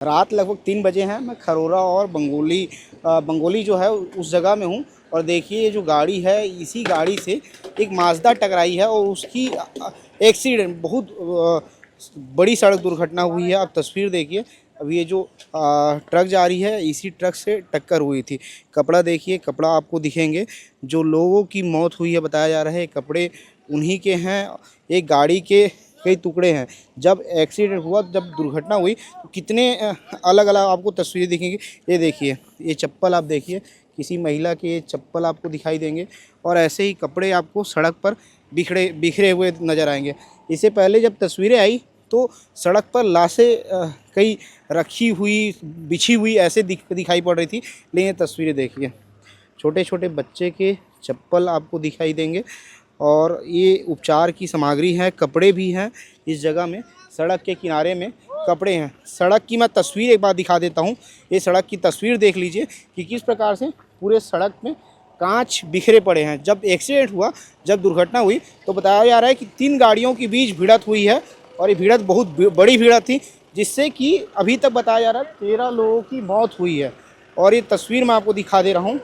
रात लगभग 3 बजे हैं। मैं खरोरा और बंगोली जो है उस जगह में हूँ। और देखिए ये जो गाड़ी है, इसी गाड़ी से एक माजदा टकराई है और उसकी एक्सीडेंट बहुत बड़ी सड़क दुर्घटना हुई है। आप तस्वीर देखिए, अभी ये जो ट्रक जा रही है इसी ट्रक से टक्कर हुई थी। कपड़ा देखिए, कपड़ा आपको दिखेंगे। जो लोगों की मौत हुई है बताया जा रहा है कपड़े उन्हीं के हैं। एक गाड़ी के कई टुकड़े हैं। जब एक्सीडेंट हुआ, जब दुर्घटना हुई तो कितने अलग अलग आपको तस्वीरें दिखेंगी। ये देखिए, ये चप्पल आप देखिए, किसी महिला के ये चप्पल आपको दिखाई देंगे और ऐसे ही कपड़े आपको सड़क पर बिखरे हुए नज़र आएंगे। इससे पहले जब तस्वीरें आई तो सड़क पर लाशें कई रखी हुई, बिछी हुई ऐसे दिखाई पड़ रही थी। लेकिन ये तस्वीरें देखिए, छोटे छोटे बच्चे के चप्पल आपको दिखाई देंगे और ये उपचार की सामग्री है। कपड़े भी हैं इस जगह में। सड़क के किनारे में कपड़े हैं। सड़क की मैं तस्वीर एक बार दिखा देता हूँ। ये सड़क की तस्वीर देख लीजिए कि किस प्रकार से पूरे सड़क में कांच बिखरे पड़े हैं। जब एक्सीडेंट हुआ, जब दुर्घटना हुई तो बताया जा रहा है कि 3 गाड़ियों के बीच भिड़ंत हुई है और ये भिड़ंत बहुत बड़ी भिड़ंत थी, जिससे कि अभी तक बताया जा रहा है 13 लोगों की मौत हुई है। और ये तस्वीर मैं आपको दिखा दे रहा हूँ।